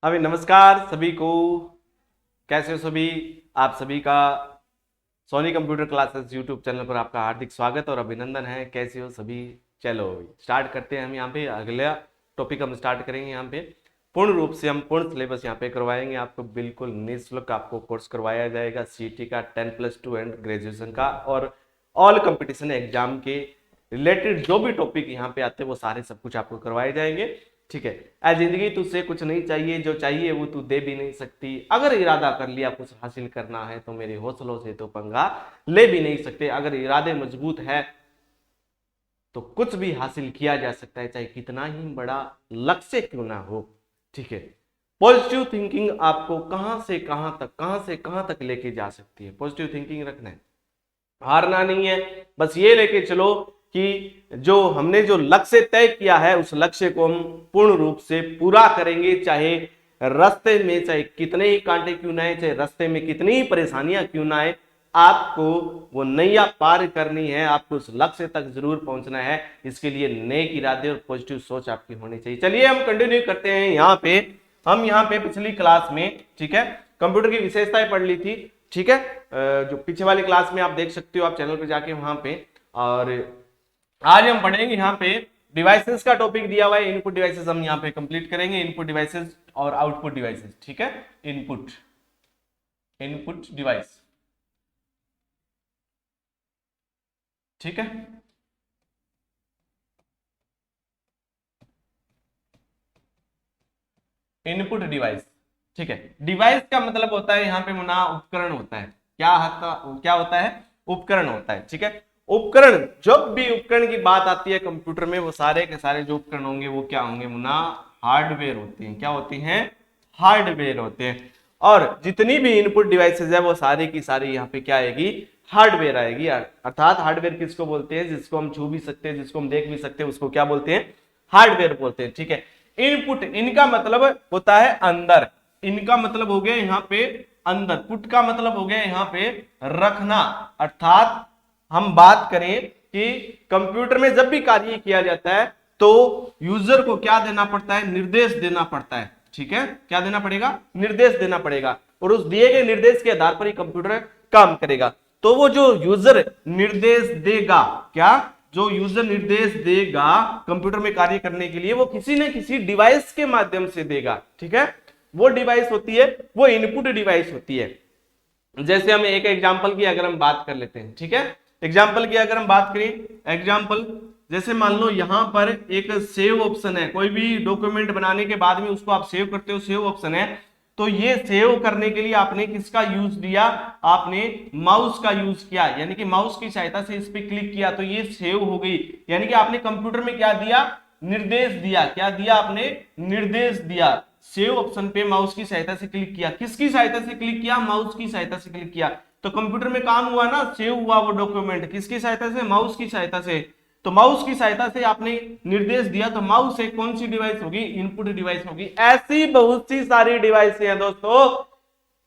अभी नमस्कार सभी को। कैसे हो सभी? आप सभी का Soni computer classes YouTube channel पर आपका हार्दिक स्वागत और अभिनंदन है। कैसे हो सभी? चलो स्टार्ट करते हैं। हम यहाँ पे अगला टॉपिक हम स्टार्ट करेंगे। यहाँ पे पूर्ण रूप से हम पूर्ण सिलेबस यहाँ पे करवाएंगे आपको, बिल्कुल निःशुल्क आपको कोर्स करवाया जाएगा। सीटी का 10+2 एंड ग्रेजुएशन का और ऑल कंपटीशन एग्जाम के रिलेटेड जो भी टॉपिक यहाँ पे आते हैं वो सारे सब कुछ आपको करवाए जाएंगे। ठीक है। आज जिंदगी तुझसे कुछ नहीं चाहिए, जो चाहिए वो तू दे भी नहीं सकती। अगर इरादा कर लिया कुछ हासिल करना है तो मेरे हौसलों से तो पंगा ले भी नहीं सकते। अगर इरादे मजबूत है तो कुछ भी हासिल किया जा सकता है, चाहे कितना ही बड़ा लक्ष्य क्यों ना हो। ठीक है। पॉजिटिव थिंकिंग आपको कहां से कहां तक लेके जा सकती है। पॉजिटिव थिंकिंग रखना है, हारना नहीं है। बस ये लेके चलो कि जो हमने जो लक्ष्य तय किया है उस लक्ष्य को हम पूर्ण रूप से पूरा करेंगे, चाहे रास्ते में चाहे कितने ही कांटे क्यों ना आए, चाहे रास्ते में कितनी ही परेशानियां क्यों ना आए, आपको वो नैया पार करनी है। आपको उस लक्ष्य तक जरूर पहुंचना है। इसके लिए नेक इरादे और पॉजिटिव सोच आपकी होनी चाहिए। चलिए हम कंटिन्यू करते हैं। हम यहाँ पे पिछली क्लास में, ठीक है, कंप्यूटर की विशेषताएं पढ़ ली थी। ठीक है। जो पीछे वाली क्लास में आप देख सकते हो, आप चैनल पे जाके वहां पे। और आज हम पढ़ेंगे यहाँ पे डिवाइसेस का टॉपिक दिया हुआ है। इनपुट डिवाइसेस हम यहाँ पे कंप्लीट करेंगे। इनपुट डिवाइसेस और आउटपुट डिवाइसेस। ठीक है। Input input device. ठीक है। Input device. ठीक है। डिवाइस का मतलब होता है यहाँ पे मुना उपकरण होता है। क्या होता है? उपकरण होता है। ठीक है। उपकरण, जब भी उपकरण की बात आती है कंप्यूटर में, वो सारे के सारे जो उपकरण होंगे वो क्या होंगे मुना? हार्डवेयर होते हैं। क्या होती हैं? हार्डवेयर होते हैं। और जितनी भी इनपुट डिवाइसेज है वो सारी की सारी यहाँ पे क्या आएगी? हार्डवेयर आएगी। अर्थात हार्डवेयर किसको बोलते हैं? जिसको हम छू भी सकते हैं, जिसको हम देख भी सकते हैं, उसको क्या बोलते हैं? हार्डवेयर बोलते हैं। ठीक है। इनपुट, इनका मतलब होता है अंदर। इनका मतलब हो गया यहाँ पे अंदर। पुट का मतलब हो गया यहाँ पे रखना। अर्थात हम बात करें कि कंप्यूटर में जब भी कार्य किया जाता है तो यूजर को क्या देना पड़ता है? निर्देश देना पड़ता है। ठीक है। क्या देना पड़ेगा? निर्देश देना पड़ेगा। और उस दिए गए निर्देश के आधार पर ही कंप्यूटर काम करेगा। तो वो जो यूजर निर्देश देगा, क्या जो यूजर निर्देश देगा कंप्यूटर में कार्य करने के लिए, वो किसी न किसी डिवाइस के माध्यम से देगा। ठीक है। वो डिवाइस होती है, वो इनपुट डिवाइस होती है। जैसे हम एक एग्जांपल की अगर हम बात कर लेते हैं। ठीक है। एग्जांपल की अगर हम बात करें, एग्जांपल जैसे मान लो यहां पर एक सेव ऑप्शन है। कोई भी डॉक्यूमेंट बनाने के बाद में उसको आप सेव करते हो, सेव ऑप्शन है। तो ये सेव करने के लिए आपने किसका यूज दिया? आपने माउस का यूज किया, यानी कि माउस की सहायता से इस पे क्लिक किया तो ये सेव हो गई। यानी कि आपने कंप्यूटर में क्या दिया? निर्देश दिया। क्या दिया आपने? निर्देश दिया। सेव ऑप्शन पे माउस की सहायता से क्लिक किया। किसकी सहायता से क्लिक किया? माउस की सहायता से क्लिक किया। तो कंप्यूटर में काम हुआ ना, सेव हुआ वो डॉक्यूमेंट किसकी सहायता से? माउस की सहायता से। तो माउस की सहायता से आपने निर्देश दिया, तो माउस एक कौन सी डिवाइस होगी? इनपुट डिवाइस होगी। ऐसी बहुत सी सारी डिवाइस हैं दोस्तों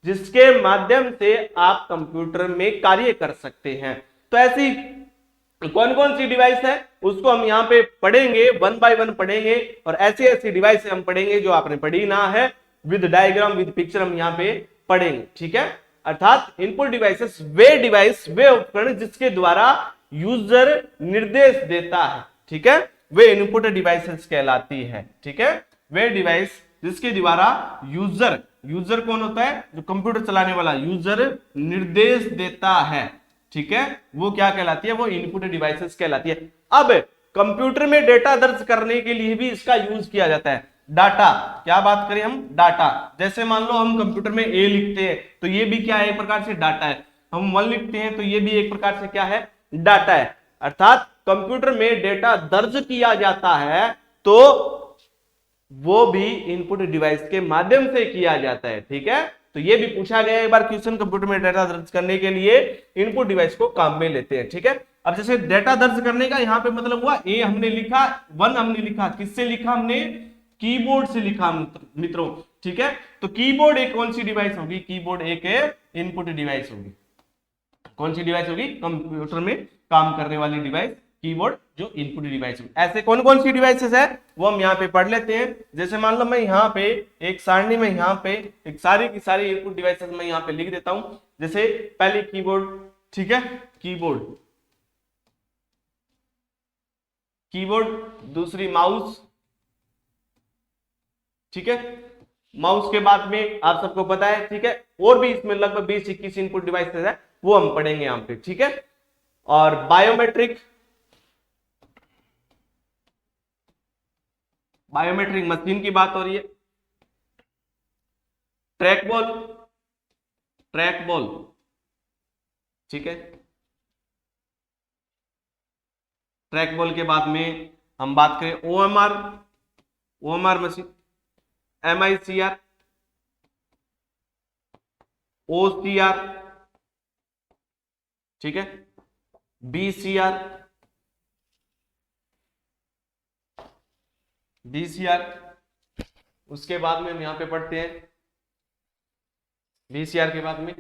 जिसके माध्यम से आप कंप्यूटर में कार्य कर सकते हैं। तो ऐसी कौन कौन सी डिवाइस है उसको हम यहाँ पे पढ़ेंगे, वन बाय वन पढ़ेंगे। और ऐसी ऐसी डिवाइस हम पढ़ेंगे जो आपने पढ़ी ना है, विद डायग्राम विद पिक्चर हम यहाँ पे पढ़ेंगे। ठीक है। अर्थात इनपुट डिवाइसेस वे उपकरण जिसके द्वारा यूजर निर्देश देता है। ठीक है। वे इनपुट डिवाइसेस कहलाती है। ठीक है। वे डिवाइस जिसके द्वारा यूजर कौन होता है? जो कंप्यूटर चलाने वाला यूजर निर्देश देता है। ठीक है। वो क्या कहलाती है? वो इनपुट डिवाइसेस कहलाती है। अब कंप्यूटर में डेटा दर्ज करने के लिए भी इसका यूज किया जाता है। डाटा, क्या बात करें हम? डाटा। जैसे मान लो हम कंप्यूटर में ए लिखते हैं तो ये भी क्या है? एक प्रकार से डाटा है। हम 1 लिखते हैं तो ये भी एक प्रकार से क्या है? डाटा है। अर्थात कंप्यूटर में डेटा दर्ज किया जाता है तो वो भी इनपुट डिवाइस के माध्यम से किया जाता है। ठीक है। तो ये भी पूछा गया एक बार क्वेश्चन, कंप्यूटर में डेटा दर्ज करने के लिए इनपुट डिवाइस को काम में लेते हैं। ठीक है। अब जैसे डेटा दर्ज करने का यहाँ पे मतलब हुआ, ए हमने लिखा, 1 हमने लिखा, किससे लिखा हमने? कीबोर्ड से लिखा मित्रों। ठीक है। तो कीबोर्ड एक कौन सी डिवाइस होगी? कीबोर्ड एक इनपुट डिवाइस होगी। कौन सी डिवाइस होगी? कंप्यूटर में काम करने वाली डिवाइस कीबोर्ड जो इनपुट डिवाइस। ऐसे कौन कौन सी डिवाइसेस है वो हम यहाँ पे पढ़ लेते हैं। जैसे मान लो मैं यहाँ पे एक सारणी में यहाँ पे एक सारी की सारी इनपुट डिवाइसेस मैं यहाँ पे लिख देता हूं। जैसे पहले कीबोर्ड, ठीक है, कीबोर्ड, कीबोर्ड, दूसरी माउस, ठीक है, माउस के बाद में आप सबको पता है, ठीक है, और भी इसमें लगभग 20-21 इनपुट डिवाइसेस है वो हम पढ़ेंगे यहाँ पे, ठीक है। और बायोमेट्रिक, बायोमेट्रिक मशीन की बात हो रही है। ट्रैक बॉल, ट्रैक बॉल, ठीक है, ट्रैक बॉल के बाद में हम बात करें OMR, OMR machine, MICR, OCR, ठीक है, बीसीआर, बीसीआर, उसके बाद में हम यहां पे पढ़ते हैं बीसीआर के बाद में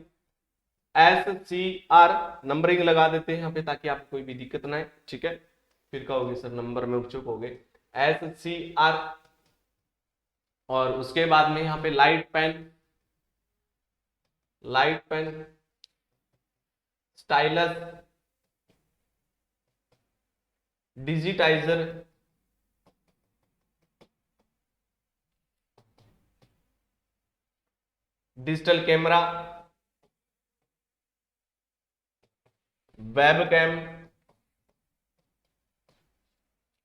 एससीआर, नंबरिंग लगा देते हैं यहाँ पे ताकि आपको कोई भी दिक्कत ना है, ठीक है। फिर कहोगे सर नंबर में उपचुप हो गए, एससीआर। और उसके बाद में यहाँ पे light pen, light pen, stylus, digitizer, digital camera, webcam,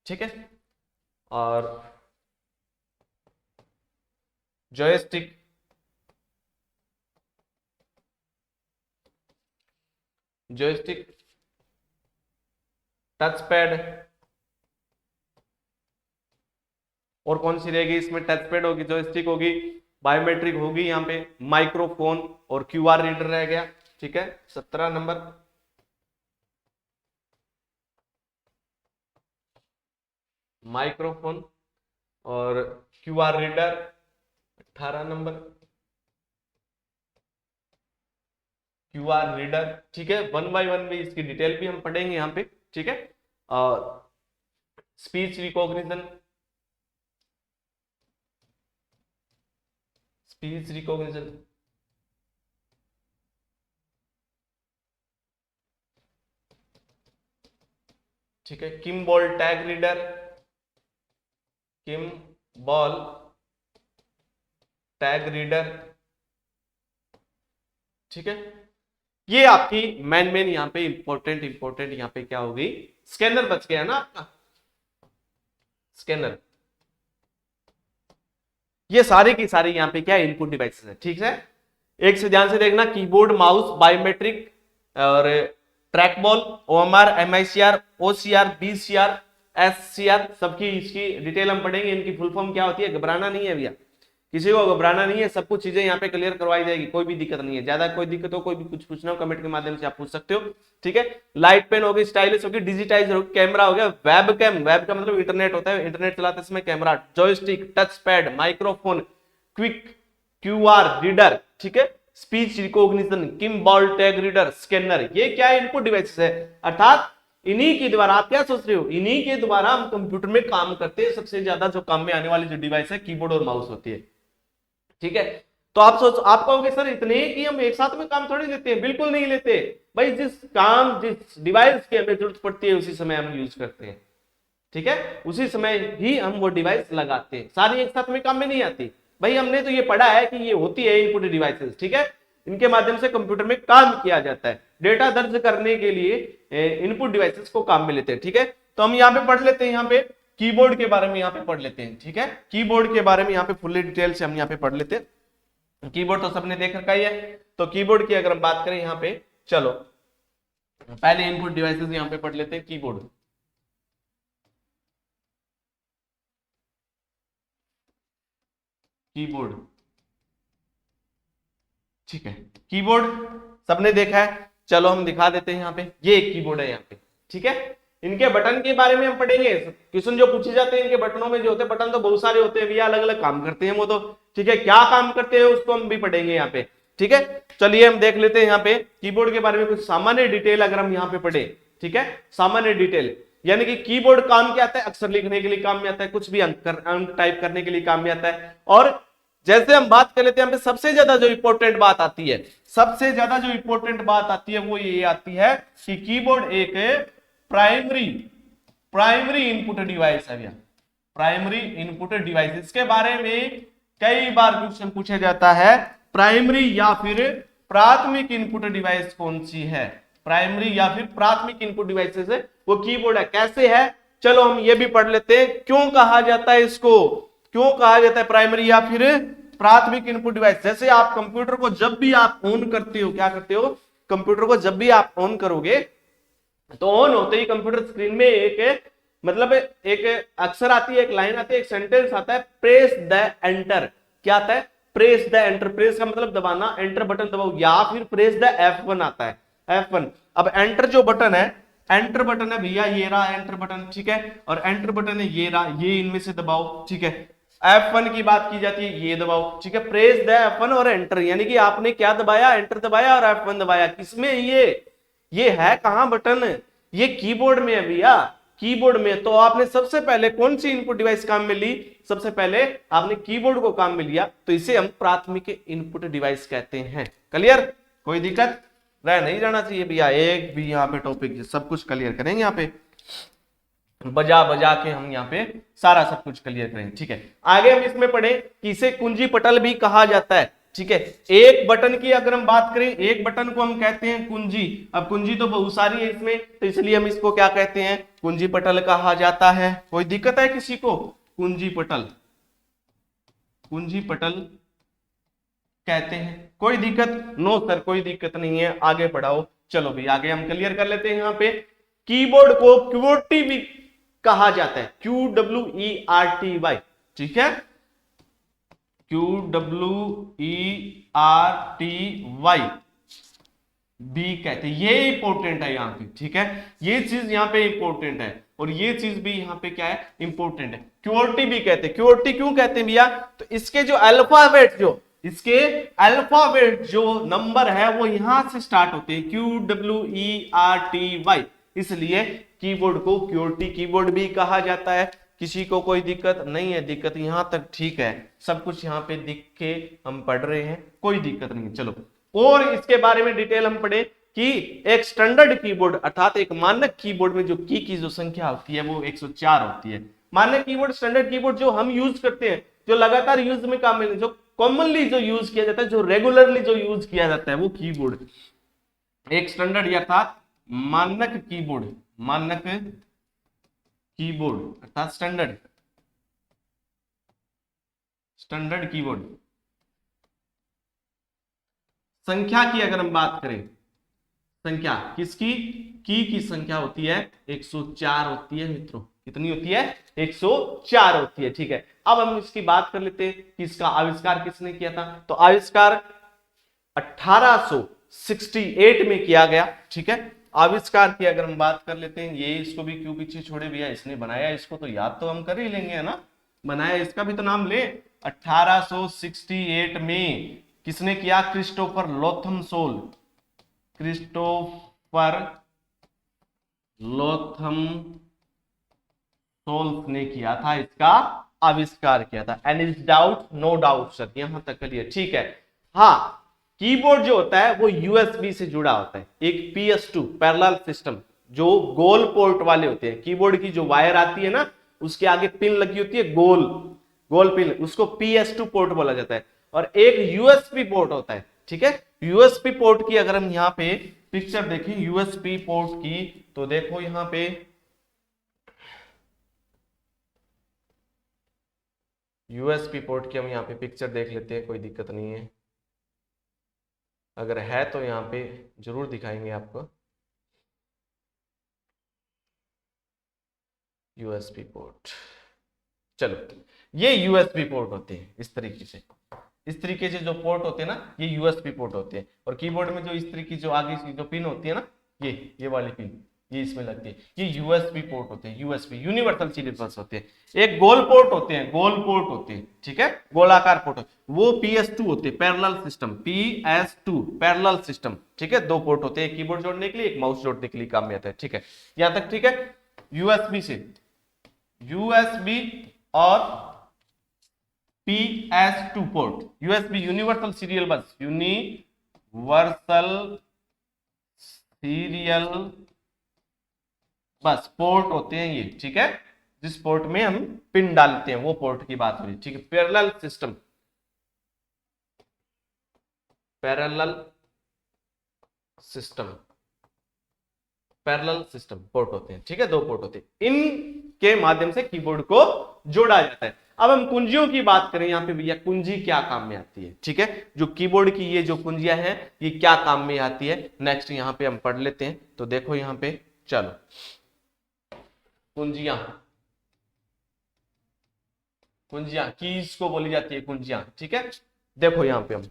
ठीक है, और जॉयस्टिक, जॉयस्टिक, टच पैड, और कौन सी रहेगी इसमें, टच पैड होगी, जॉयस्टिक होगी, बायोमेट्रिक होगी, यहाँ पे माइक्रोफोन और क्यूआर रीडर रह गया, ठीक है, 17 नंबर। माइक्रोफोन और QR reader 18 number, QR reader, ठीक है। वन बाय वन भी इसकी डिटेल भी हम पढ़ेंगे यहाँ पे, ठीक है। और स्पीच रिकॉग्निशन, स्पीच रिकॉग्निशन, ठीक है, Kimball tag reader, Kimball tag reader, ठीक है। ये आपकी मेन यहाँ पे इंपॉर्टेंट यहाँ पे क्या होगी, स्कैनर बच गया ना आपका, स्कैनर। ये सारी की सारी यहाँ पे क्या इनपुट डिवाइसेस है, ठीक है। एक से ध्यान से देखना, कीबोर्ड, माउस, बायोमेट्रिक और track ball, OMR, MICR, OCR, BCR, SCR, सबकी इसकी डिटेल हम पढ़ेंगे। इनकी फुल फॉर्म क्या होती है, घबराना नहीं है भैया, किसी को घबराना नहीं है, सब कुछ चीजें यहाँ पे क्लियर करवाई जाएगी, कोई भी दिक्कत नहीं है। ज्यादा कोई दिक्कत हो, कोई भी कुछ पूछना हो कमेंट के माध्यम से आप पूछ सकते हो, ठीक है। लाइट पेन होगी, स्टाइलिश होगी, डिजिटाइजर होगी, कैमरा हो गया, वेब कैम, वेब का मतलब इंटरनेट होता है, इंटरनेट चलाते समय camera, joystick, touch pad, microphone, quick QR reader, ठीक है, speech recognition, Kimball tag reader, scanner, ये क्या इनपुट डिवाइसेस है। अर्थात इन्हीं के द्वारा, आप क्या सोच रहे हो, इन्हीं के द्वारा हम कंप्यूटर में काम करते हैं। सबसे ज्यादा जो काम में आने वाली जो डिवाइस है कीबोर्ड और माउस होती है, ठीक है। तो आप कहोगे सर इतने कि हम एक साथ में काम थोड़ी लेते हैं, बिल्कुल नहीं लेते भाई, जिस डिवाइस की हमें जरूरत पड़ती है उसी समय हम यूज करते हैं, ठीक है, उसी समय ही हम वो डिवाइस लगाते हैं, सारी एक साथ में काम में नहीं आती भाई। हमने तो ये पढ़ा है कि ये होती है इनपुट डिवाइसेस, ठीक है, इनके माध्यम से कंप्यूटर में काम किया जाता है, डेटा दर्ज करने के लिए इनपुट डिवाइसेस को काम में लेते हैं, ठीक है। तो हम यहाँ पे पढ़ लेते हैं, यहाँ पे कीबोर्ड के बारे में यहाँ पे पढ़ लेते हैं, ठीक है, कीबोर्ड के बारे में यहाँ पे फुल्ली डिटेल से हम यहाँ पे पढ़ लेते हैं। कीबोर्ड तो सबने देख रखा ही है, तो कीबोर्ड की अगर हम बात करें यहाँ पे, चलो पहले इनपुट डिवाइसेस यहाँ पे पढ़ लेते हैं। कीबोर्ड, कीबोर्ड, ठीक है, कीबोर्ड सबने देखा है, चलो हम दिखा देते हैं यहाँ पे, ये एक कीबोर्ड है यहाँ पे, ठीक है। इनके बटन के बारे में हम पढ़ेंगे, क्वेश्चन जो पूछे जाते हैं इनके बटनों में जो होते हैं, बटन तो बहुत सारे होते हैं भैया, अलग अलग काम करते हैं वो तो, ठीक है, क्या काम करते हैं उसको हम भी पढ़ेंगे यहाँ पे, ठीक है। चलिए हम देख लेते हैं यहाँ पे कीबोर्ड के बारे में कुछ सामान्य डिटेल अगर हम यहाँ पे पढ़े, ठीक है, सामान्य डिटेल। यानी कि कीबोर्ड काम क्या आता है, अक्षर लिखने के लिए काम में आता है, कुछ भी अंक टाइप करने के लिए काम में आता है। और जैसे हम बात कर लेते हैं, यहाँ पे सबसे ज्यादा जो इंपॉर्टेंट बात आती है, सबसे ज्यादा जो इंपॉर्टेंट बात आती है वो ये आती है कि कीबोर्ड एक प्राइमरी इनपुट डिवाइस है भैया, प्राइमरी इनपुट डिवाइस। इसके बारे में कई बार क्वेश्चन पूछा जाता है, प्राइमरी या फिर प्राथमिक इनपुट डिवाइस कौन सी है, प्राइमरी या फिर प्राथमिक इनपुट डिवाइसेस है वो कीबोर्ड है। कैसे है, चलो हम ये भी पढ़ लेते हैं, क्यों कहा जाता है इसको, क्यों कहा जाता है प्राइमरी या फिर प्राथमिक इनपुट डिवाइस। जैसे आप कंप्यूटर को जब भी आप ऑन करते हो, क्या करते हो, कंप्यूटर को जब भी आप ऑन करोगे तो ऑन होते ही कंप्यूटर स्क्रीन में एक मतलब एक अक्षर आती है, एक लाइन आती है, एक सेंटेंस आता है, प्रेस द एंटर। क्या आता है, प्रेस द एंटर। प्रेस का मतलब दबाना, एंटर बटन दबाओ, या फिर प्रेस द F1 आता है, F1। अब एंटर जो बटन है, एंटर बटन है भैया, ये रहा एंटर बटन, ठीक है, और एंटर बटन है ये रहा, ये इनमें से दबाओ, ठीक है। F1 की बात की जाती है, ये दबाओ, ठीक है, प्रेस द F1 और एंटर, यानी कि आपने क्या दबाया, एंटर दबाया और F1 दबाया। किसमें, ये है कहां बटन, ये कीबोर्ड में है भैया, कीबोर्ड में। तो आपने सबसे पहले कौन सी इनपुट डिवाइस काम में ली, सबसे पहले आपने कीबोर्ड को काम में लिया, तो इसे हम प्राथमिक इनपुट डिवाइस कहते हैं। क्लियर, कोई दिक्कत रह नहीं जाना चाहिए भैया, एक भी यहाँ पे टॉपिक सब कुछ क्लियर करेंगे, यहाँ पे बजा बजा के हम यहाँ पे सारा सब कुछ क्लियर करेंगे, ठीक है। आगे हम इसमें पढ़े कि इसे कुंजी पटल भी कहा जाता है, ठीक है। एक बटन की अगर हम बात करें, एक बटन को हम कहते हैं कुंजी। अब कुंजी तो बहुत सारी है इसमें, तो इसलिए हम इसको क्या कहते हैं, कुंजी पटल कहा जाता है। कोई दिक्कत है किसी को, कुंजी पटल, कुंजी पटल कहते हैं, कोई दिक्कत, नो सर कोई दिक्कत नहीं है, आगे बढ़ाओ। चलो भाई आगे हम क्लियर कर लेते हैं। यहाँ पे कीबोर्ड को QWERTY भी कहा जाता है, QWERTY, ठीक है, QWERTY भी कहते हैं, ये इंपॉर्टेंट है यहाँ पे, ठीक है, ये चीज यहाँ पे इंपॉर्टेंट है, और ये चीज भी यहाँ पे क्या है, इंपॉर्टेंट है। QWERTY भी कहते हैं। QWERTY क्यों कहते हैं भैया, तो इसके जो अल्फाबेट, इसके अल्फाबेट जो नंबर है वो यहां से स्टार्ट होते हैं, QWERTY, इसलिए कीबोर्ड को QWERTY कीबोर्ड भी कहा जाता है। किसी को कोई दिक्कत नहीं है, दिक्कत यहां तक ठीक है, सब कुछ यहाँ पे दिख के हम पढ़ रहे हैं, कोई दिक्कत नहीं है। चलो और इसके बारे में डिटेल हम पढ़े कि एक स्टैंडर्ड कीबोर्ड अर्थात एक मानक कीबोर्ड में जो की जो संख्या होती है वो 104 होती है। मानक कीबोर्ड, स्टैंडर्ड कीबोर्ड जो हम यूज करते हैं, जो लगातार यूज में काम में, जो कॉमनली जो यूज किया जाता है, जो रेगुलरली जो यूज किया जाता है वो कीबोर्ड एक स्टैंडर्ड अर्थात मानक कीबोर्ड, मानक कीबोर्ड अर्थात स्टैंडर्ड कीबोर्ड। संख्या की अगर हम बात करें, संख्या किसकी, की संख्या होती है 104 होती है मित्रों, कितनी होती है, 104 होती है, ठीक है। अब हम इसकी बात कर लेते हैं कि इसका आविष्कार किसने किया था, तो आविष्कार 1868 में किया गया, ठीक है। आविष्कार की अगर हम बात कर लेते हैं, ये इसको भी क्यों पीछे छोड़े भैया, इसने बनाया, इसको तो याद तो हम कर ही लेंगे, है ना, बनाया, इसका भी तो नाम ले। 1868 में किसने किया, क्रिस्टोफर लोथमसोल, क्रिस्टोफर लोथमसोल ने किया था, इसका आविष्कार किया था। And is doubt, no doubt sir, यहां तक क्लियर, ठीक है। हाँ, कीबोर्ड जो होता है वो यूएसबी से जुड़ा होता है, एक PS2 पैरेलल सिस्टम, जो गोल पोर्ट वाले होते हैं। कीबोर्ड की जो वायर आती है ना, उसके आगे पिन लगी होती है, गोल गोल पिन, उसको PS2 पोर्ट बोला जाता है। और एक यूएसबी पोर्ट होता है, ठीक है। यूएसबी पोर्ट की अगर हम यहाँ पे पिक्चर देखें यूएसबी पोर्ट की, तो देखो यहाँ पे यूएसबी पोर्ट की हम यहाँ पे पिक्चर देख लेते हैं, कोई दिक्कत नहीं है, अगर है तो यहाँ पे जरूर दिखाएंगे आपको। यूएसबी पोर्ट, चलो ये यूएसबी पोर्ट होते हैं इस तरीके से, इस तरीके से जो पोर्ट होते हैं ना, ये यूएसबी पोर्ट होते हैं। और कीबोर्ड में जो इस तरीके की जो आगे की जो पिन होती है ना, ये वाली पिन, ये इसमें लगती है, ये यूएसबी पोर्ट होते हैं, यूएसबी यूनिवर्सल सीरियल बस होते हैं। एक गोल पोर्ट होते हैं, गोल पोर्ट होते हैं, ठीक है, गोलाकार पोर्ट, वो PS2 होते हैं, parallel system, PS2 parallel system, ठीक है। दो पोर्ट होते हैं, कीबोर्ड जोड़ने के लिए, एक माउस जोड़ने के लिए काम में आता है, ठीक है, यहां तक ठीक है। यूएसबी से, यूएसबी और PS2 port, USB universal serial बस, यूनिवर्सल सीरियल बस पोर्ट होते हैं ये, ठीक है, जिस पोर्ट में हम पिन डालते हैं वो पोर्ट की बात हो रही है, ठीक है। Parallel system, parallel system, parallel system port होते हैं, ठीक है, दो पोर्ट होते हैं, इनके माध्यम से कीबोर्ड को जोड़ा जाता है। अब हम कुंजियों की बात करें यहां पे भैया, कुंजी क्या काम में आती है, ठीक है, जो कीबोर्ड की ये जो कुंजियां हैं ये क्या काम में आती है, नेक्स्ट यहां पे हम पढ़ लेते हैं। तो देखो यहां पे, चलो कुंजियां, कुंजियां कीज को बोली जाती है कुंजियां, ठीक है। देखो यहां पे हम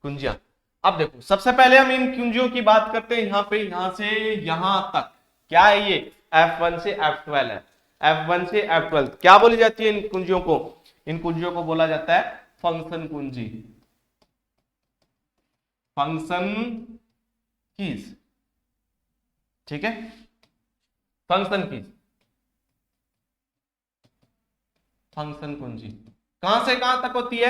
कुंजियां, अब देखो सबसे पहले हम इन कुंजियों की बात करते हैं, यहां पे यहां से यहां तक क्या है, ये F1 से F12 है, F1 से F12 क्या बोली जाती है इन कुंजियों को, इन कुंजियों को बोला जाता है फंक्शन कुंजी, फंक्शन कीज, ठीक है, फंक्शन कीज, फंक्शन कुंजी कहां से कहां तक होती है,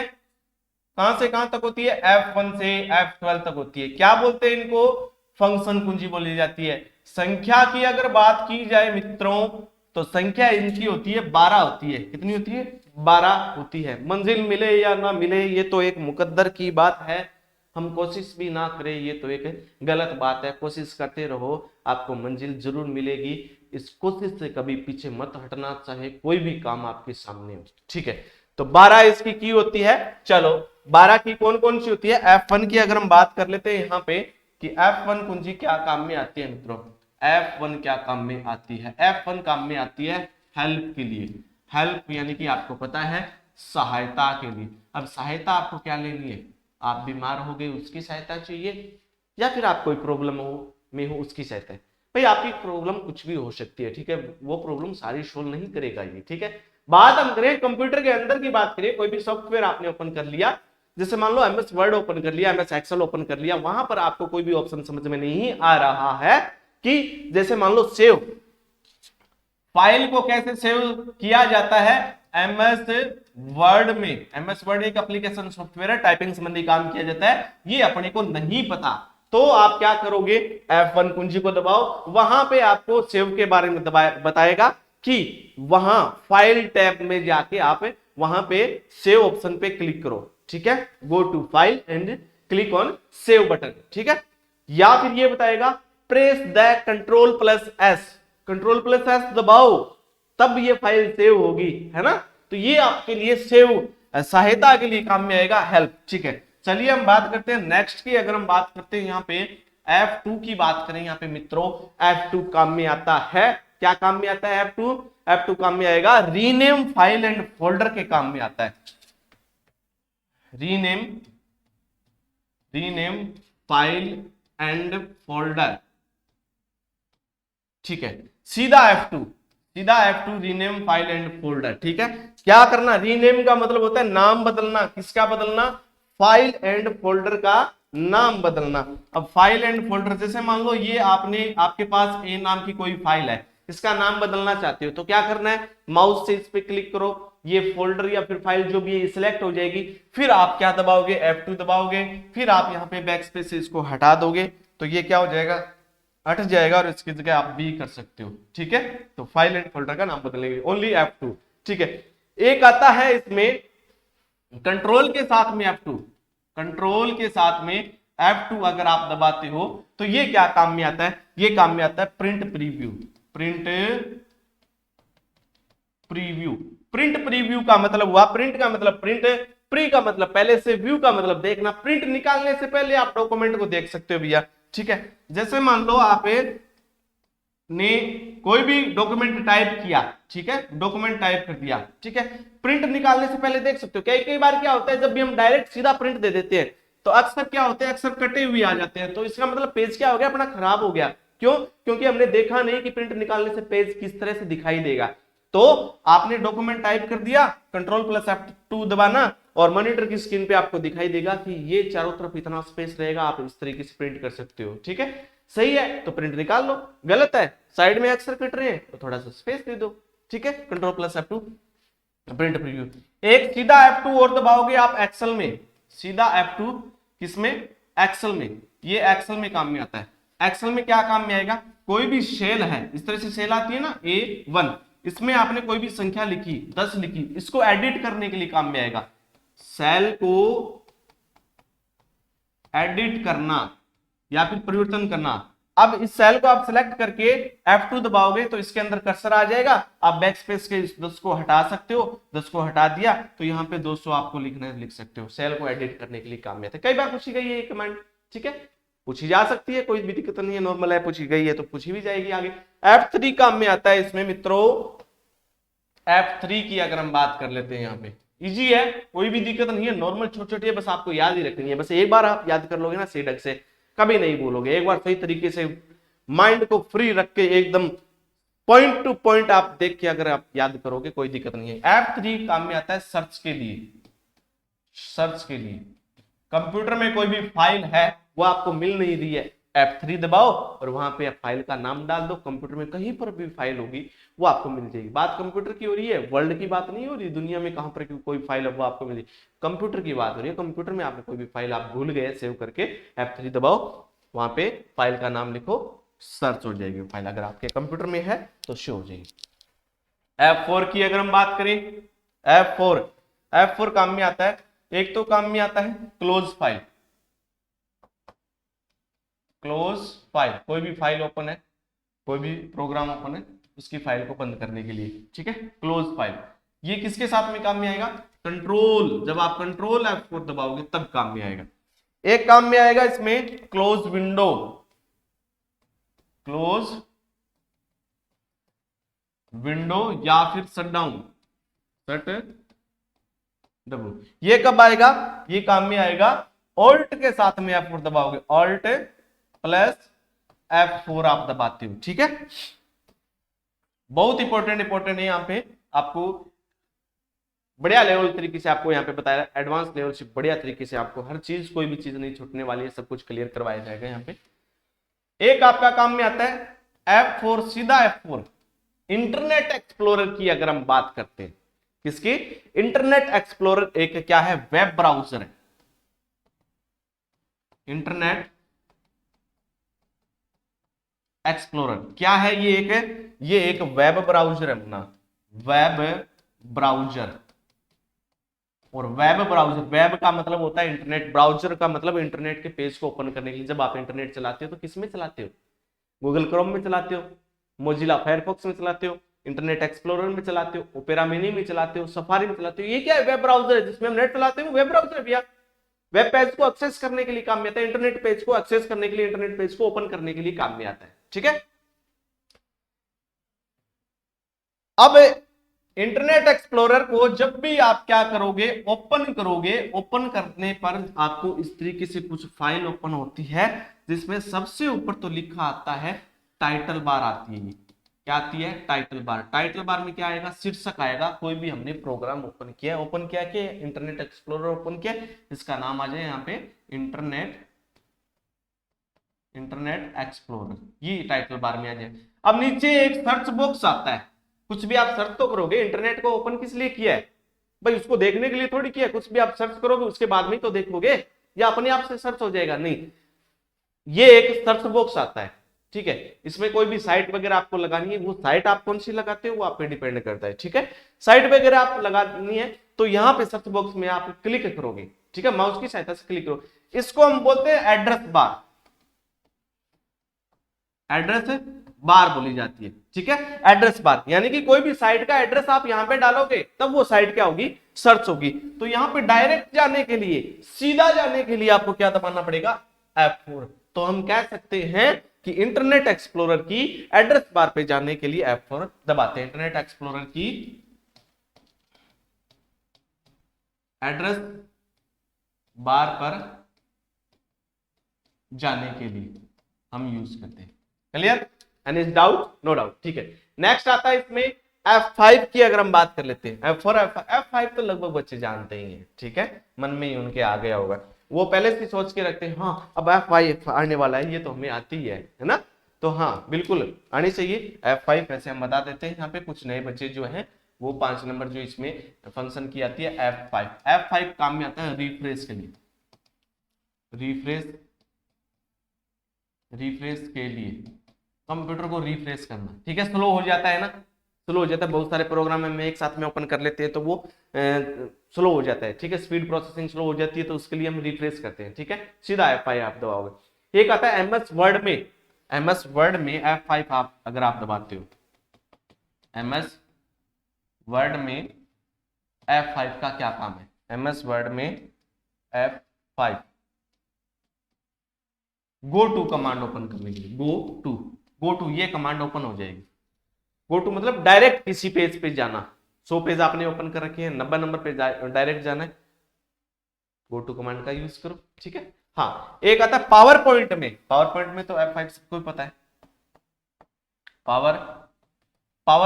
कहां से कहां तक होती है, F1 से F12 तक होती है। क्या बोलते हैं इनको, फंक्शन कुंजी बोली जाती है। संख्या की अगर बात की जाए मित्रों, तो संख्या इनकी होती है 12 होती है, कितनी होती है, 12 होती है। मंजिल मिले या ना मिले ये तो एक मुकद्दर की बात है, हम कोशिश भी ना करें ये तो एक गलत बात है, कोशिश करते रहो आपको मंजिल जरूर मिलेगी, इस कोशिश से कभी पीछे मत हटना, चाहे कोई भी काम आपके सामने हो, ठीक है। तो 12 इसकी की होती है। चलो 12 की कौन कौन सी होती है, F1 की अगर हम बात कर लेते हैं यहाँ पे कि F1 कुंजी क्या काम में आती है मित्रों, F1 क्या काम में आती है, F1 काम में आती है हेल्प के लिए, हेल्प यानी कि आपको पता है सहायता के लिए। अब सहायता आपको क्या लेनी है, आप बीमार हो गए उसकी सहायता चाहिए, या फिर आप कोई प्रॉब्लम हो उसकी सहायता है। भाई आपकी प्रॉब्लम कुछ भी हो सकती है, ठीक है, वो प्रॉब्लम सारी सोल्व नहीं करेगा ये, ठीक है। बात हम करें कंप्यूटर के अंदर की बात करें, कोई भी सॉफ्टवेयर आपने ओपन कर लिया, जैसे मान लो MS वर्ड ओपन कर लिया, MS एक्सेल ओपन कर लिया, वहां पर आपको कोई भी ऑप्शन समझ में नहीं आ रहा है कि जैसे मान लो सेव, फाइल को कैसे सेव किया जाता है MS वर्ड में, MS वर्ड एक एप्लीकेशन सॉफ्टवेयर है, टाइपिंग संबंधी काम किया जाता है, ये अपने को नहीं पता, तो आप क्या करोगे, F1 कुंजी को दबाओ, वहां पे आपको सेव के बारे में बताएगा कि वहां फाइल टैब में जाके आप वहां पे सेव ऑप्शन पे क्लिक करो, ठीक है, go to file and click on save button, ठीक है। या फिर ये बताएगा प्रेस द Ctrl+S, Ctrl+S दबाओ तब ये फाइल सेव होगी, है ना। तो ये आपके लिए सेव सहायता के लिए काम में आएगा, हेल्प, ठीक है। चलिए हम बात करते हैं नेक्स्ट की, अगर हम बात करते हैं यहाँ पे F2 की बात करें यहाँ पे मित्रों, F2 काम में आता है, क्या काम में आता है F2 काम में आएगा रीनेम फाइल एंड फोल्डर के काम में आता है, रीनेम फाइल एंड फोल्डर, ठीक है। सीधा F2 rename file and folder, ठीक है। क्या करना, रीनेम का मतलब होता है नाम बदलना, किसका बदलना, फाइल एंड फोल्डर का नाम बदलना। अब फाइल एंड फोल्डर, जैसे मान लो ये आपके पास ए नाम की कोई फाइल है, इसका नाम बदलना चाहते हो तो क्या करना है, माउस से इस पे क्लिक करो, ये फोल्डर या फिर फाइल जो भी है सिलेक्ट हो जाएगी, फिर आप क्या दबाओगे, F2 दबाओगे, फिर आप यहाँ पे बैक स्पेस से इसको हटा दोगे तो ये क्या हो जाएगा, हट जाएगा, और इसकी जगह आप भी कर सकते हो, ठीक है। तो फाइल एंड फोल्डर का नाम बदलेंगे, ओनली F2, ठीक है। एक आता है इसमें कंट्रोल के साथ में F2, कंट्रोल के साथ में F2 अगर आप दबाते हो तो ये क्या काम में आता है, ये काम में आता है प्रिंट प्रीव्यू, प्रिंट प्रीव्यू का मतलब हुआ, प्रिंट का मतलब प्रिंट, प्री का मतलब पहले से, व्यू का मतलब देखना, प्रिंट निकालने से पहले आप डॉक्यूमेंट को देख सकते हो भैया, ठीक है। जैसे मान लो आप ने कोई भी डॉक्यूमेंट टाइप किया, ठीक है, डॉक्यूमेंट टाइप कर दिया, ठीक है, प्रिंट निकालने से पहले देख सकते हो। कई बार क्या होता है जब भी हम डायरेक्ट सीधा प्रिंट दे देते हैं तो अक्सर क्या होते हैं, अक्सर कटे हुए आ जाते हैं, तो इसका मतलब पेज क्या हो गया, अपना खराब हो गया। क्यों, क्योंकि हमने देखा नहीं कि प्रिंट निकालने से पेज किस तरह से दिखाई देगा। तो आपने डॉक्यूमेंट टाइप कर दिया, Ctrl+F2 दबाना और मॉनिटर की स्क्रीन पे आपको दिखाई देगा कि ये चारों तरफ इतना स्पेस रहेगा, आप इस तरीके से प्रिंट कर सकते हो, ठीक है। सही है तो प्रिंट निकाल लो, गलत है साइड में अक्षर कट रहे हैं तो थोड़ा सा स्पेस दे दो, ठीक है। Control plus F2 print preview. एक सीधा F2 और दबाओगे आप एक्सेल में, सीधा F2 किसमें, एक्सेल में, ये एक्सेल में काम में आता है। एक्सेल में क्या काम में आएगा, कोई भी सेल है, इस तरह से सेल आती है ना A1, इसमें आपने कोई भी संख्या लिखी 10 लिखी, इसको एडिट करने के लिए काम में आएगा। सेल को एडिट करना या फिर परिवर्तन करना। अब इस सेल को आप सिलेक्ट करके F2 दबाओगे तो इसके अंदर कर्सर आ जाएगा, आप बैक स्पेस के 10 को हटा सकते हो, 10 को हटा दिया तो यहाँ पे 200 आपको लिखना है, लिख सकते हो। सेल को एडिट करने के लिए काम में आता है, कई बार पूछी गई है ये कमांड, ठीक है, पूछी जा सकती है, कोई भी दिक्कत नहीं है, नॉर्मल है, पूछी गई है तो पूछी भी जाएगी आगे। F3 काम में आता है इसमें मित्रों, F3 की अगर हम बात कर लेते हैं यहाँ पे इजी है, कोई भी दिक्कत नहीं है, नॉर्मल छोटी छोटी है, बस आपको याद ही रखनी है। बस एक बार आप याद कर लोगे ना सही ढंग से, कभी नहीं भूलोगे। एक बार सही तरीके से माइंड को फ्री रख के एकदम पॉइंट टू पॉइंट आप देख के अगर आप याद करोगे कोई दिक्कत नहीं है। F3 काम में आता है सर्च के लिए, सर्च के लिए। कंप्यूटर में कोई भी फाइल है वो आपको मिल नहीं रही है, F3 दबाओ और वहां पे फाइल का नाम डाल दो, कंप्यूटर में कहीं पर भी फाइल होगी वो आपको मिल जाएगी। बात कंप्यूटर की हो रही है, वर्ल्ड की बात नहीं हो रही, दुनिया में कहां पर कोई फाइल है वो आपको मिल जाएगी, कंप्यूटर की बात हो रही है। कंप्यूटर में आपने कोई भी फाइल आप भूल गए सेव करके, F3 दबाओ, वहां पे फाइल का नाम लिखो, सर्च हो जाएगी फाइल, अगर आपके कंप्यूटर में है तो शो हो जाएगी। F4 की अगर हम बात करें, F4 काम में आता है, एक तो काम में आता है क्लोज फाइल, क्लोज फाइल, कोई भी फाइल ओपन है, कोई भी प्रोग्राम ओपन है, उसकी फाइल को बंद करने के लिए, ठीक है, क्लोज फाइल। ये किसके साथ में काम में आएगा, कंट्रोल, जब आप कंट्रोल F4 दबाओगे तब काम में आएगा। एक काम में आएगा इसमें क्लोज विंडो, क्लोज विंडो या फिर शटडाउन, शट डाउन। ये कब आएगा, ये काम में आएगा ऑल्ट के साथ में F4 दबाओगे, ऑल्ट प्लस F4 आप दबाते हो, ठीक है। बहुत इंपॉर्टेंट है यहाँ पे, आपको बढ़िया लेवल तरीके से आपको यहाँ पे बताया, एडवांस लेवल से बढ़िया तरीके से आपको हर चीज, कोई भी चीज नहीं छूटने वाली है, सब कुछ क्लियर करवाया जाएगा यहाँ पे। एक आपका काम में आता है F4, सीधा F4 इंटरनेट एक्सप्लोरर की अगर हम बात करते हैं, किसकी, इंटरनेट एक्सप्लोरर एक क्या है, वेब ब्राउजर है। इंटरनेट एक्सप्लोरर क्या है, ये एक वेब ब्राउजर है अपना, वेब ब्राउजर। और वेब ब्राउजर, वेब का मतलब होता है इंटरनेट, ब्राउजर का मतलब इंटरनेट के पेज को ओपन करने के लिए। जब आप इंटरनेट चलाते हो तो किस में चलाते हो, गूगल क्रोम में चलाते हो, मोजिला फायरफॉक्स में चलाते हो, इंटरनेट एक्सप्लोरर में चलाते हो, ओपेरा मिनी में चलाते हो, सफारी में चलाते हो। ये क्या है, वेब ब्राउजर है, जिसमें हम नेट चलाते हो, वेब ब्राउजर है भैया। वेब पेज को एक्सेस करने के लिए काम में आता है, इंटरनेट पेज को एक्सेस करने के लिए, इंटरनेट पेज को ओपन करने के लिए काम में आता है, ठीक है। अब इंटरनेट एक्सप्लोरर को जब भी आप क्या करोगे, ओपन करोगे, ओपन करने पर आपको इस तरीके से कुछ फाइल ओपन होती है, जिसमें सबसे ऊपर तो लिखा आता है टाइटल बार आती है। क्या आती है, टाइटल बार। टाइटल बार में क्या आएगा, शीर्षक आएगा। कोई भी हमने प्रोग्राम ओपन किया, ओपन किया कि इंटरनेट एक्सप्लोरर ओपन किया, इसका नाम आ जाए यहाँ पे इंटरनेट एक्सप्लोरर, ये टाइटल बार में आ जाए। अब नीचे एक सर्च बॉक्स आता है, कुछ भी आप सर्च तो करोगे, इंटरनेट को ओपन किस लिए किया है भाई, उसको देखने के लिए थोड़ी किया है। कुछ भी आप सर्च करोगे उसके बाद में तो देखोगे, या अपने आप से सर्च हो जाएगा, नहीं, ये एक सर्च बॉक्स आता है, ठीक है। इसमें कोई भी साइट वगैरह आपको लगानी है, वो साइट आप कौन सी लगाते हो वो आप पे डिपेंड करता है, ठीक है। साइट वगैरह आप लगानी है तो यहाँ पे सर्च बॉक्स में आप क्लिक करोगे, ठीक है, माउस की सहायता से क्लिक करो। इसको हम बोलते हैं एड्रेस बार, एड्रेस बार बोली जाती है, ठीक है, एड्रेस बार। यानी कि कोई भी साइट का एड्रेस आप यहां पे डालोगे तब वो साइट क्या होगी, सर्च होगी। तो यहां पे डायरेक्ट जाने के लिए, सीधा जाने के लिए आपको क्या दबाना पड़ेगा, F4। तो हम कह सकते हैं कि इंटरनेट एक्सप्लोरर की एड्रेस बार पे जाने के लिए F4 दबाते हैं। इंटरनेट एक्सप्लोरर की एड्रेस बार पर जाने के लिए हम यूज करते हैं। Clear, any doubt, no doubt, ठीक है। नेक्स्ट आता है इसमें F5 की अगर हम बात कर लेते हैं, F4 F5 तो लगभग बच्चे जानते ही हैं, ठीक है, मन में ही उनके आ गया होगा। वो पहले से सोच के रखते हैं, हाँ अब F5 आने वाला है, ये तो हमें आती है ना। तो हाँ बिल्कुल आनी चाहिए F5। ऐसे हम बता देते हैं यहाँ पे कुछ नए बच्चे जो हैं वो 5 नंबर जो इसमें फंक्शन की आती है F5। F5 काम में आता है रिफ्रेश के लिए, रिफ्रेश के लिए कंप्यूटर को रिफ्रेश करना, ठीक है। स्लो हो जाता है ना, स्लो हो जाता है, बहुत सारे प्रोग्राम में एक साथ में ओपन कर लेते हैं तो वो स्लो हो जाता है, ठीक है। स्पीड प्रोसेसिंग स्लो हो जाती है तो उसके लिए हम रिफ्रेश करते हैं, ठीक है। सीधा F5 आप दबाओगे। एक आता है MS वर्ड में, MS वर्ड में F5 आप अगर आप दबाते हो, MS वर्ड में F5 का क्या काम है? MS वर्ड में F5 go to command open करने के लिए, गो टू ये कमांड ओपन हो जाएगी। गो टू मतलब डायरेक्ट किसी पेज पे जाना। 100 पेज आपने ओपन कर रखे हैं, 90 नंबर पे डायरेक्ट जाना है, गो टू कमांड का यूज करो, ठीक है। हाँ एक आता है पावर पॉइंट में, पावर पॉइंट में तो F5 सबको पता है। पावर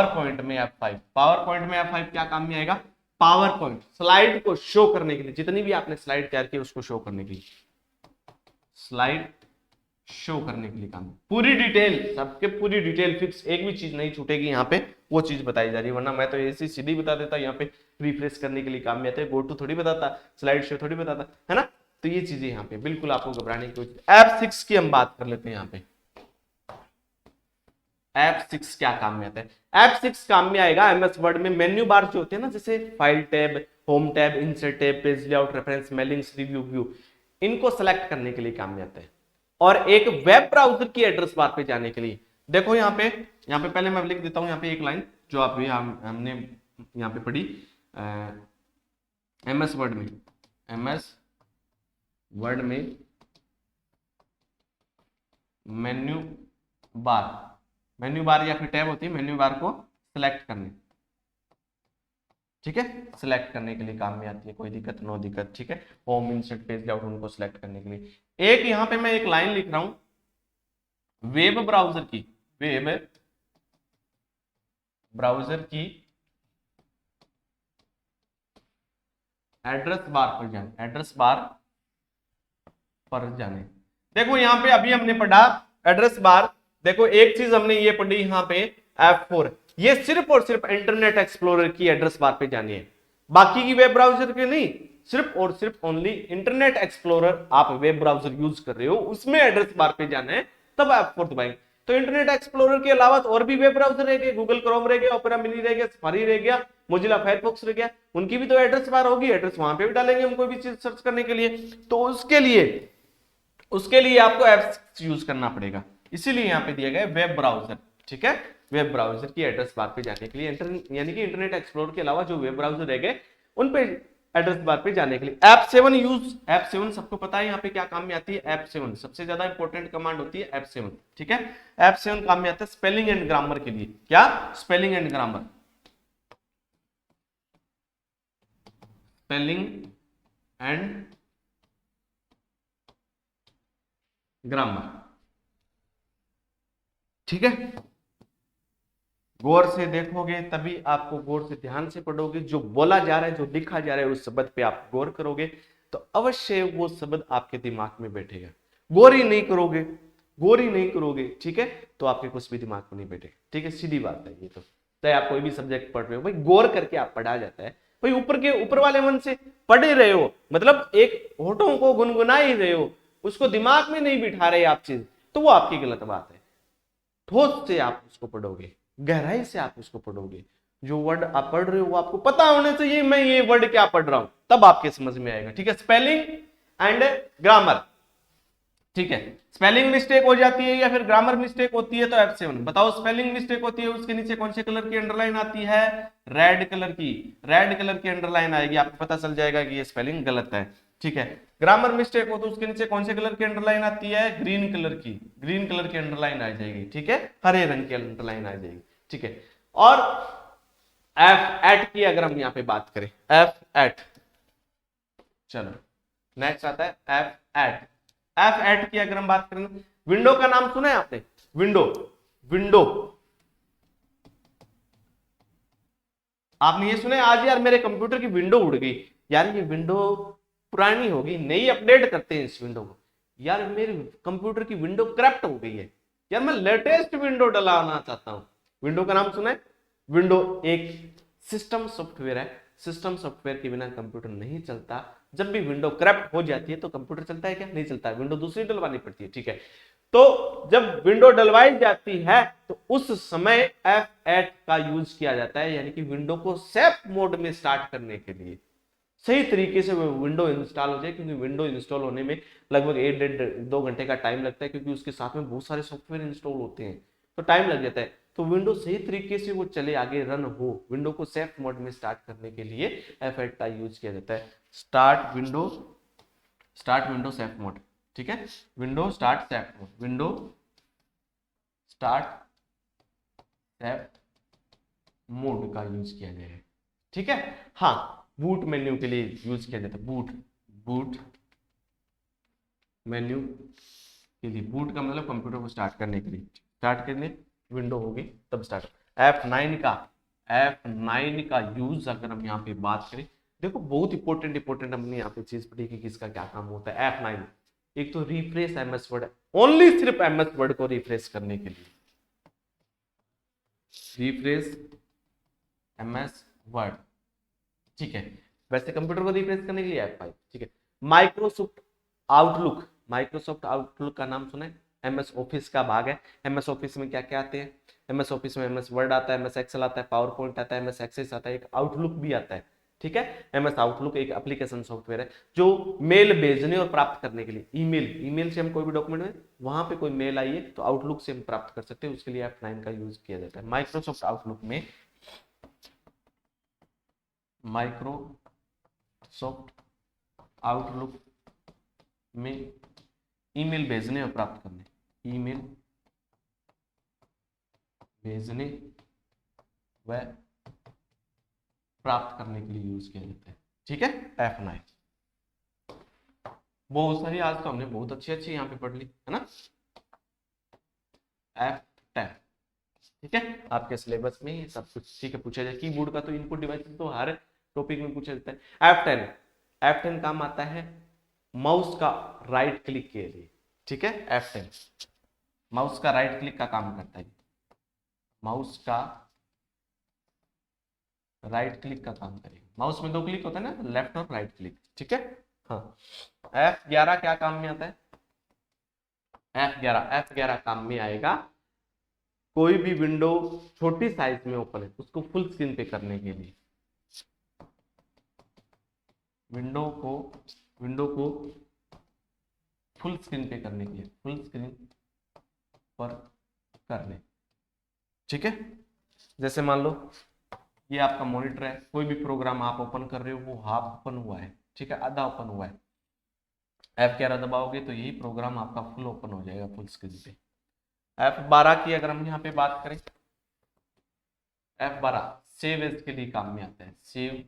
पॉइंट में F5, पावर पॉइंट में F5 क्या काम में आएगा? पावर पॉइंट स्लाइड को शो करने के लिए, जितनी भी आपने स्लाइड तैयार की उसको शो करने के लिए, स्लाइड शो करने के लिए काम है। पूरी डिटेल, सबके पूरी डिटेल फिक्स, एक भी चीज नहीं छूटेगी यहाँ पे, वो चीज बताई जा रही है। वरना मैं तो ऐसी सीधी बता देता, यहाँ पे रिफ्रेश करने के लिए काम में आते हैं, गो टू थोड़ी बताता, स्लाइड शो थोड़ी बताता, है ना। तो ये चीजें यहाँ पे बिल्कुल आपको घबराने की कोई। F6 की हम बात कर लेते हैं यहाँ पे। F6 क्या काम में आता है? F6 काम में आएगा MS वर्ड में मेन्यू बार जो होते हैं ना, जैसे file tab, home tab, insert tab, page layout, reference, mailings, review, view, इनको सेलेक्ट करने के लिए काम में आता है। और एक वेब ब्राउजर की एड्रेस बार पे जाने के लिए, देखो यहाँ पे पहले मैं लिख देता हूं यहाँ पे एक लाइन जो आप हमने यहाँ पे पढ़ी MS वर्ड में मेन्यू बार या फिर टैब होती है, मेन्यू बार को सिलेक्ट करने, ठीक है, सिलेक्ट करने के लिए काम में आती है, कोई दिक्कत नो दिक्कत, ठीक है। होम, इंसर्ट, पेज लेआउट, उनको सिलेक्ट करने के लिए। एक यहाँ पे मैं एक लाइन लिख रहा हूं वेब ब्राउजर की, वेब ब्राउजर की एड्रेस बार पर जाने, एड्रेस बार पर जाने। देखो यहाँ पे अभी हमने पढ़ा एड्रेस बार, देखो एक चीज हमने ये पढ़ी यहाँ पे F4, ये सिर्फ और सिर्फ इंटरनेट एक्सप्लोरर की एड्रेस बार पे जानी है, बाकी की वेब ब्राउजर के नहीं। सिर्फ और सिर्फ ओनली इंटरनेट एक्सप्लोरर आप वेब ब्राउजर यूज कर रहे हो, उसमें एड्रेस बार पे जाना है, तब F4 दबाएंगे। तो इंटरनेट एक्सप्लोरर के अलावा और भी वेब ब्राउजर रह गए, गूगल क्रोम रह गया, ओपेरा मिनी रह गया, सफारी रह गया, मोजिला फायरफॉक्स रह गया, उनकी भी तो एड्रेस बार होगी, एड्रेस वहां पे भी डालेंगे हम कोई भी चीज सर्च करने के लिए। तो उसके लिए आपको F6 यूज करना पड़ेगा, इसीलिए यहाँ पे दिया गया वेब ब्राउजर, ठीक है। वेब ब्राउजर की एड्रेस बार पे जाने के लिए यानी कि इंटरनेट एक्सप्लोरर के अलावा जो वेब ब्राउजर रह गए उन पे एड्रेस बार पे जाने के लिए F7 सबको पता है यहाँ पे क्या काम में आती है। F7 सबसे ज्यादा इंपॉर्टेंट कमांड होती है F7, ठीक है। F7 काम में आता है स्पेलिंग एंड ग्रामर के लिए। क्या? Spelling and grammar, spelling and grammar, ठीक है। गौर से देखोगे तभी, आपको गौर से ध्यान से पढ़ोगे, जो बोला जा रहा है, जो लिखा जा रहा है, उस शब्द पे आप गौर करोगे तो अवश्य वो शब्द आपके दिमाग में बैठेगा। गौर ही नहीं करोगे, ठीक है, तो आपके कुछ भी दिमाग में नहीं बैठेगा, ठीक है। सीधी बात है ये तो, चाहे आप कोई भी सब्जेक्ट पढ़ रहे हो भाई, गौर करके आप पढ़ा जाता है भाई, ऊपर वाले मन से पढ़ ही रहे हो, मतलब एक होठों को गुनगुना ही रहे हो, उसको दिमाग में नहीं बिठा रहे आप चीज, तो वो आपकी गलत बात है। ठोस से आप उसको पढ़ोगे, गहराई से आप उसको पढ़ोगे, जो वर्ड आप पढ़ रहे हो वो आपको पता होना चाहिए मैं ये वर्ड क्या पढ़ रहा हूं, तब आपके समझ में आएगा, ठीक है। स्पेलिंग एंड ग्रामर, ठीक है। स्पेलिंग मिस्टेक हो जाती है या फिर ग्रामर मिस्टेक होती है तो F7 बताओ। स्पेलिंग मिस्टेक होती है, उसके नीचे कौन से कलर की अंडरलाइन आती है? रेड कलर की अंडरलाइन आएगी, आपको पता चल जाएगा कि ये स्पेलिंग गलत है, ठीक है। ग्रामर मिस्टेक हो तो उसके नीचे कौन से कलर की अंडरलाइन आती है? ग्रीन कलर की अंडरलाइन आ जाएगी, ठीक है, हरे रंग की अंडरलाइन आ जाएगी, ठीक है। और F8 की अगर हम यहाँ पे बात करें, F8, चलो नेक्स्ट आता है F8 की अगर हम बात करें, विंडो का नाम सुना है आपने? विंडो आपने ये सुना है आज यार मेरे कंप्यूटर की विंडो उड़ गई, यार ये विंडो पुरानी होगी, नई अपडेट करते हैं इस विंडो को। यार मेरे कंप्यूटर की विंडो करप्ट हो गई है, यार मैं लेटेस्ट विंडो डलाना चाहता हूं। विंडो का नाम सुना है? विंडो एक सिस्टम सॉफ्टवेयर है, सिस्टम सॉफ्टवेयर के बिना कंप्यूटर नहीं चलता। जब भी विंडो करप्ट हो जाती है तो कंप्यूटर चलता है क्या? नहीं चलता है, विंडो दूसरी डलवानी पड़ती है, ठीक है। तो जब विंडो डलवाई जाती है तो उस समय F8 का यूज किया जाता है, यानी कि विंडो को सेफ मोड में स्टार्ट करने के लिए सही तरीके से वो विंडो इंस्टॉल हो जाए, क्योंकि विंडो इंस्टॉल होने में लगभग 1-1.5-2 घंटे का टाइम लगता है, क्योंकि उसके साथ में बहुत सारे सॉफ्टवेयर इंस्टॉल होते हैं, तो टाइम लग जाता है। तो विंडो सही तरीके से वो चले, आगे रन हो, विंडो को सेफ मोड में स्टार्ट करने के लिए F8 का यूज किया जाता है। स्टार्ट विंडो सेफ मोड, ठीक है, window start safe mode, window start safe mode का यूज किया गया है, ठीक है। हाँ, बूट मेन्यू के लिए यूज किया जाता है, बूट मेन्यू के लिए। बूट का मतलब कंप्यूटर को स्टार्ट करने के लिए, स्टार्ट करने विंडो होगी तब स्टार्ट। F9 का यूज अगर हम यहाँ पे बात करें, देखो बहुत इंपॉर्टेंट हमने यहाँ पे चीज पढ़ी कि किसका क्या काम होता है। F9 एक तो रिफ्रेश MS वर्ड, ओनली सिर्फ MS वर्ड को रिफ्रेश करने के लिए, रिफ्रेश MS वर्ड, ठीक है। वैसे कंप्यूटर को रिफ्रेश करने के लिए F5, ठीक है। माइक्रोसॉफ्ट आउटलुक का नाम सुना है? MS ऑफिस का भाग है। MS ऑफिस में क्या क्या आते हैं? MS ऑफिस में MS वर्ड आता है, MS एक्सेल आता है, पावर पॉइंट आता है, MS एक्सेस आता है, एक आउटलुक भी आता है, ठीक है। MS आउटलुक एक एप्लीकेशन सॉफ्टवेयर है जो मेल भेजने और प्राप्त करने के लिए, ईमेल से हम कोई भी डॉक्यूमेंट में वहां पे कोई मेल आई है तो आउटलुक से हम प्राप्त कर सकते हैं, उसके लिए F9 का यूज किया जाता है। माइक्रोसॉफ्ट आउटलुक में ईमेल भेजने और प्राप्त करने, ईमेल भेजने व प्राप्त करने के लिए यूज किया जाता है, ठीक है। F9 बहुत सारी, आज तो हमने बहुत अच्छी यहाँ पे पढ़ ली है ना। F10, ठीक है, आपके सिलेबस में सब कुछ ठीक है पूछा जाए। कीबोर्ड का तो इनपुट डिवाइस तो हर टॉपिक में पूछा जाता है। F10 काम आता है माउस का राइट क्लिक के लिए, ठीक है। F10 माउस का राइट क्लिक का काम करता है, माउस का राइट क्लिक का काम करेगा। माउस में 2 क्लिक होता है ना, लेफ्ट और राइट क्लिक, ठीक है। हाँ, F11 क्या काम में आता है? F11 काम में आएगा कोई भी विंडो छोटी साइज में ओपन है उसको फुल स्क्रीन पे करने के लिए, विंडो को फुल स्क्रीन पे करने के लिए, फुल स्क्रीन पर करने, ठीक है। जैसे मान लो ये आपका मॉनिटर है, कोई भी प्रोग्राम आप ओपन कर रहे हो वो हाफ ओपन हुआ है, ठीक है, आधा ओपन हुआ है। F11 दबाओगे तो यही प्रोग्राम आपका फुल ओपन हो जाएगा फुल स्क्रीन पे। F12 की अगर हम यहाँ पे बात करें, F12 सेव एज के लिए काम में आता है, सेव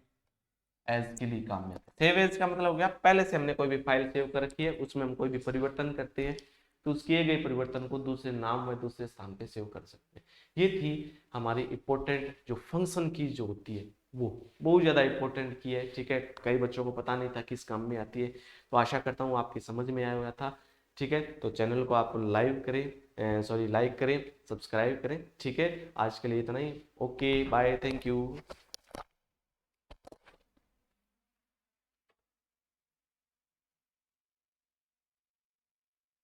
एज के लिए काम में आता है। सेव एज का मतलब हो गया पहले से हमने कोई भी फाइल सेव कर रखी है, उसमें हम कोई भी परिवर्तन करते हैं तो उस किए गए परिवर्तन को दूसरे नाम में दूसरे स्थान पे सेव कर सकते हैं। ये थी हमारी इंपॉर्टेंट जो फंक्शन की जो होती है, वो बहुत ज़्यादा इंपॉर्टेंट की है, ठीक है। कई बच्चों को पता नहीं था किस काम में आती है, तो आशा करता हूँ आपकी समझ में आया हुआ था, ठीक है। तो चैनल को आप लाइक करें, सब्सक्राइब करें, ठीक है। आज के लिए इतना ही, ओके बाय, थैंक यू।